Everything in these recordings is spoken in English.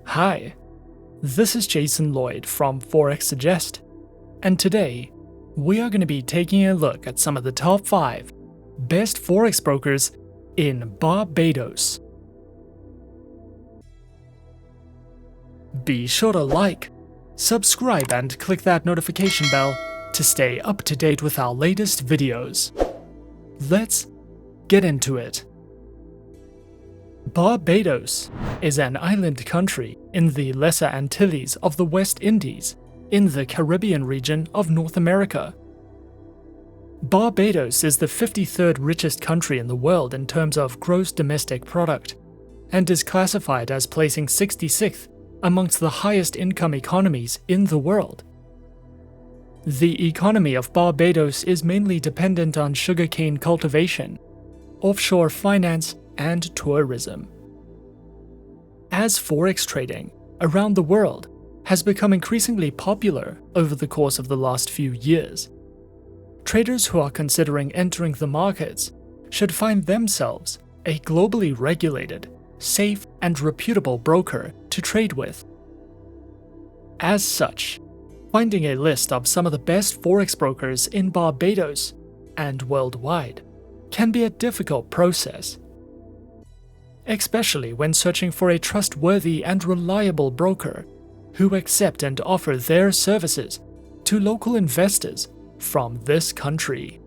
Hi, this is Jason Lloyd from Forexsuggest, and today we are going to be taking a look at some of the top 5 best Forex brokers in Barbados. Be sure to like, subscribe and click that notification bell to stay up to date with our latest videos. Let's get into it. Barbados is an island country in the Lesser Antilles of the West Indies in the Caribbean region of North America. Barbados is the 53rd richest country in the world in terms of gross domestic product, and is classified as placing 66th amongst the highest income economies in the world. The economy of Barbados is mainly dependent on sugarcane cultivation, offshore finance, and tourism. As Forex trading around the world has become increasingly popular over the course of the last few years, traders who are considering entering the markets should find themselves a globally regulated, safe, and reputable broker to trade with. As such, finding a list of some of the best Forex brokers in Barbados and worldwide can be a difficult process, especially when searching for a trustworthy and reliable broker who accept and offer their services to local investors from this country.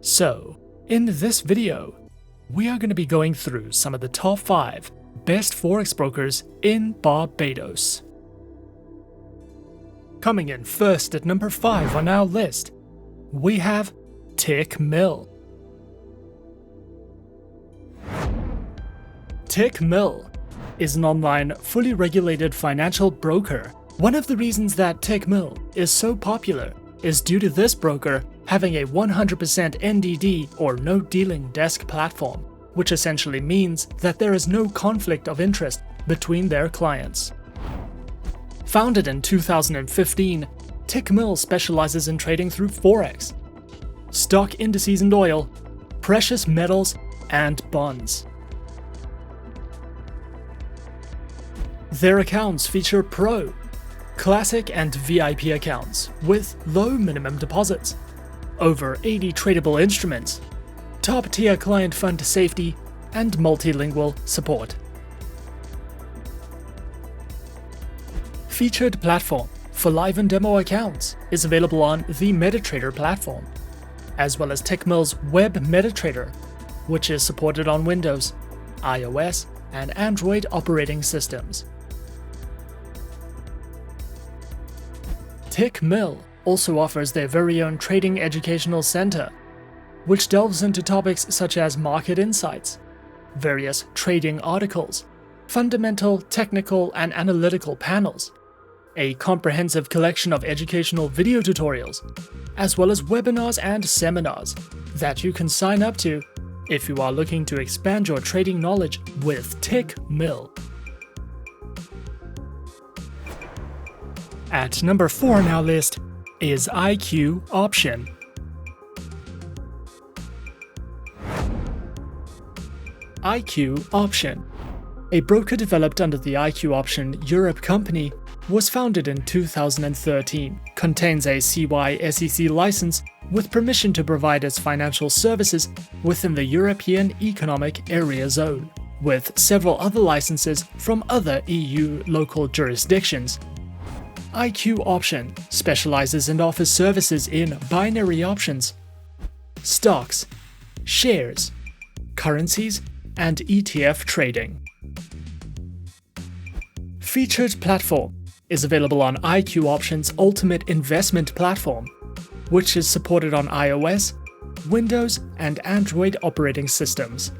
So, in this video, we are going to be going through some of the top 5 best Forex brokers in Barbados. Coming in first at number 5 on our list, we have Tickmill. Tickmill is an online, fully regulated financial broker. One of the reasons that Tickmill is so popular is due to this broker having a 100% NDD or no dealing desk platform, which essentially means that there is no conflict of interest between their clients. Founded in 2015, Tickmill specializes in trading through Forex, stock indices and oil, precious metals, and bonds. Their accounts feature Pro, Classic, and VIP accounts with low minimum deposits, over 80 tradable instruments, top-tier client fund safety, and multilingual support. Featured platform for live and demo accounts is available on the MetaTrader platform, as well as Tickmill's Web MetaTrader, which is supported on Windows, iOS, and Android operating systems. Tickmill also offers their very own trading educational center, which delves into topics such as market insights, various trading articles, fundamental, technical, and analytical panels, a comprehensive collection of educational video tutorials, as well as webinars and seminars that you can sign up to if you are looking to expand your trading knowledge with Tickmill. At number 4 on our list is IQ Option. IQ Option, a broker developed under the IQ Option Europe company, was founded in 2013, contains a CY/SEC license with permission to provide its financial services within the European Economic Area Zone, with several other licenses from other EU local jurisdictions. IQ Option specializes and offers services in binary options, stocks, shares, currencies, and ETF trading. Featured platform is available on IQ Option's Ultimate Investment Platform, which is supported on iOS, Windows, and Android operating systems.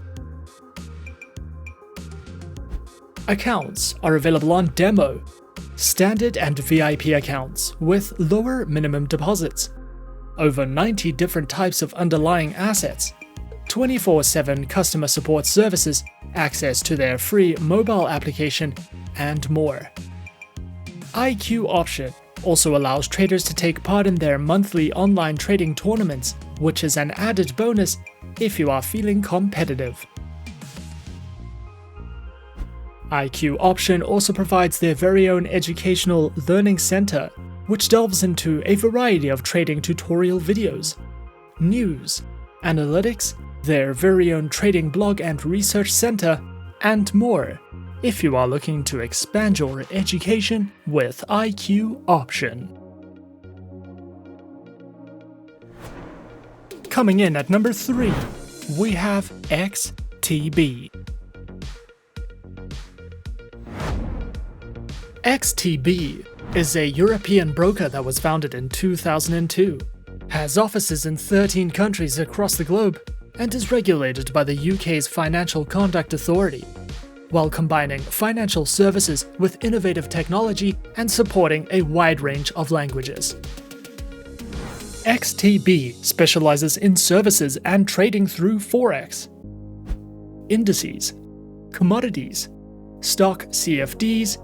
Accounts are available on demo, standard, and VIP accounts with lower minimum deposits, over 90 different types of underlying assets, 24/7 customer support services, access to their free mobile application, and more. IQ Option also allows traders to take part in their monthly online trading tournaments, which is an added bonus if you are feeling competitive. IQ Option also provides their very own educational learning center, which delves into a variety of trading tutorial videos, news, analytics, their very own trading blog and research center, and more, if you are looking to expand your education with IQ Option. Coming in at number 3, we have XTB. XTB is a European broker that was founded in 2002, has offices in 13 countries across the globe, and is regulated by the UK's Financial Conduct Authority, while combining financial services with innovative technology and supporting a wide range of languages. XTB specializes in services and trading through Forex, indices, commodities, stock CFDs,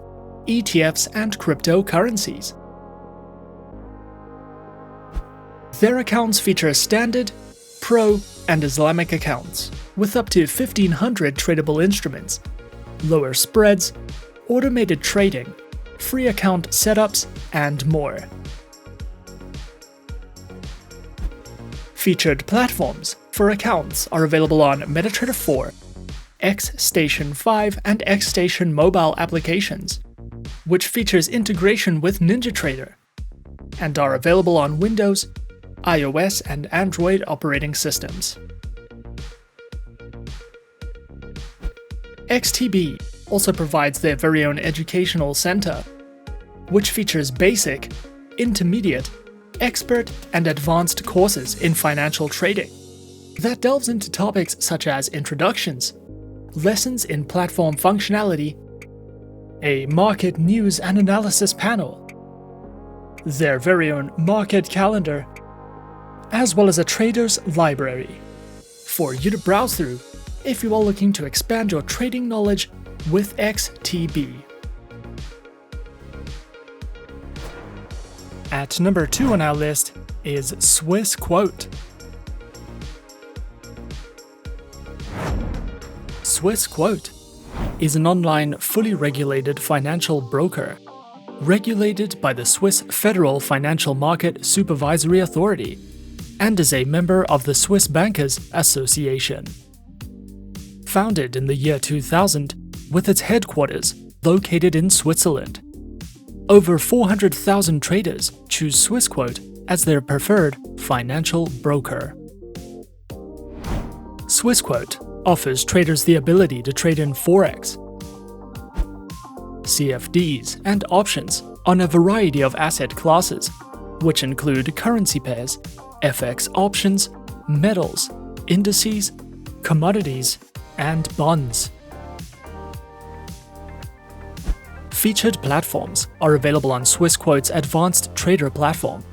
ETFs, and cryptocurrencies. Their accounts feature standard, pro, and Islamic accounts, with up to 1,500 tradable instruments, lower spreads, automated trading, free account setups, and more. Featured platforms for accounts are available on MetaTrader 4, XStation 5, and XStation mobile applications, which features integration with NinjaTrader, and are available on Windows, iOS, and Android operating systems. XTB also provides their very own educational center, which features basic, intermediate, expert, and advanced courses in financial trading that delves into topics such as introductions, lessons in platform functionality, a market news and analysis panel, their very own market calendar, as well as a trader's library for you to browse through if you are looking to expand your trading knowledge with XTB. At number 2 on our list is Swissquote. Swissquote is an online, fully regulated financial broker, regulated by the Swiss Federal Financial Market Supervisory Authority, and is a member of the Swiss Bankers Association. Founded in the year 2000, with its headquarters located in Switzerland, over 400,000 traders choose Swissquote as their preferred financial broker. Swissquote offers traders the ability to trade in Forex, CFDs, and options on a variety of asset classes, which include currency pairs, FX options, metals, indices, commodities, and bonds. Featured platforms are available on Swissquote's Advanced Trader platform,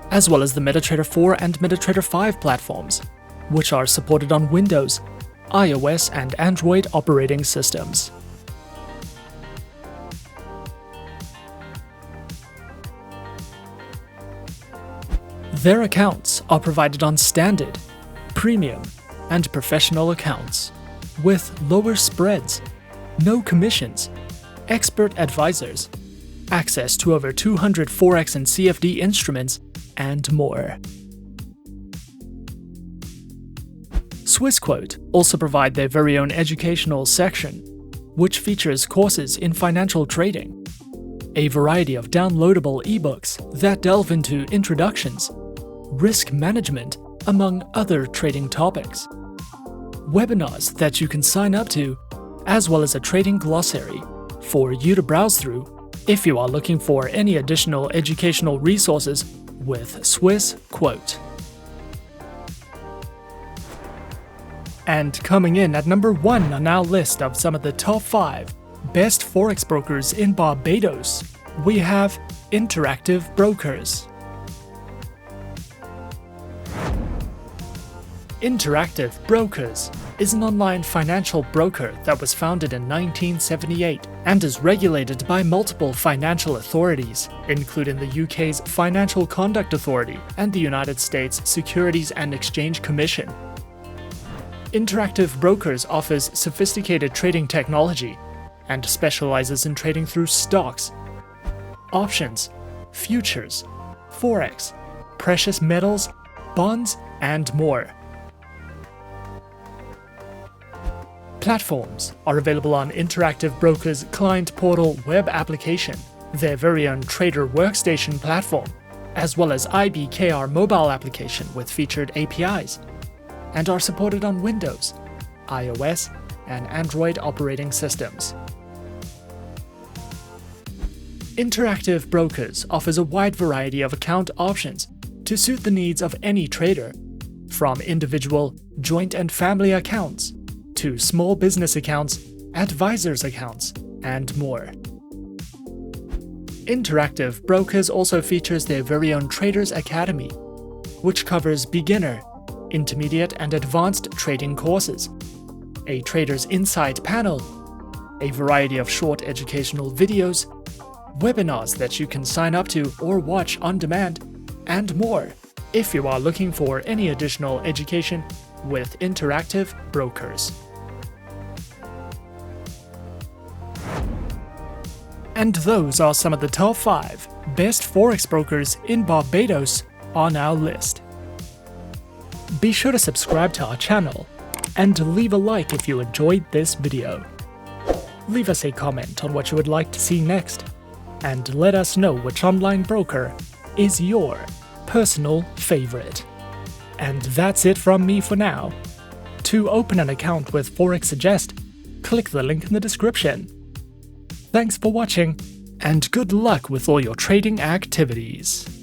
as well as the MetaTrader 4 and MetaTrader 5 platforms, which are supported on Windows, iOS, and Android operating systems. Their accounts are provided on standard, premium, and professional accounts, with lower spreads, no commissions, expert advisors, access to over 200 Forex and CFD instruments, and more. Swissquote also provide their very own educational section, which features courses in financial trading, a variety of downloadable ebooks that delve into introductions, risk management, among other trading topics, webinars that you can sign up to, as well as a trading glossary for you to browse through if you are looking for any additional educational resources with Swissquote. And coming in at number 1 on our list of some of the top 5 best Forex brokers in Barbados, we have Interactive Brokers. Interactive Brokers is an online financial broker that was founded in 1978 and is regulated by multiple financial authorities, including the UK's Financial Conduct Authority and the United States Securities and Exchange Commission. Interactive Brokers offers sophisticated trading technology, and specializes in trading through stocks, options, futures, Forex, precious metals, bonds, and more. Platforms are available on Interactive Broker's client portal web application, their very own trader workstation platform, as well as IBKR mobile application with featured APIs, and are supported on Windows, iOS, and Android operating systems. Interactive Brokers offers a wide variety of account options to suit the needs of any trader, from individual, joint and family accounts, to small business accounts, advisors accounts, and more. Interactive Brokers also features their very own Traders Academy, which covers beginner, intermediate and advanced trading courses, a Traders Insight panel, a variety of short educational videos, webinars that you can sign up to or watch on demand, and more if you are looking for any additional education with Interactive Brokers. And those are some of the top 5 best Forex brokers in Barbados on our list. Be sure to subscribe to our channel and leave a like if you enjoyed this video. Leave us a comment on what you would like to see next, and let us know which online broker is your personal favorite. And that's it from me for now. To open an account with Forexsuggest, click the link in the description. Thanks for watching, and good luck with all your trading activities.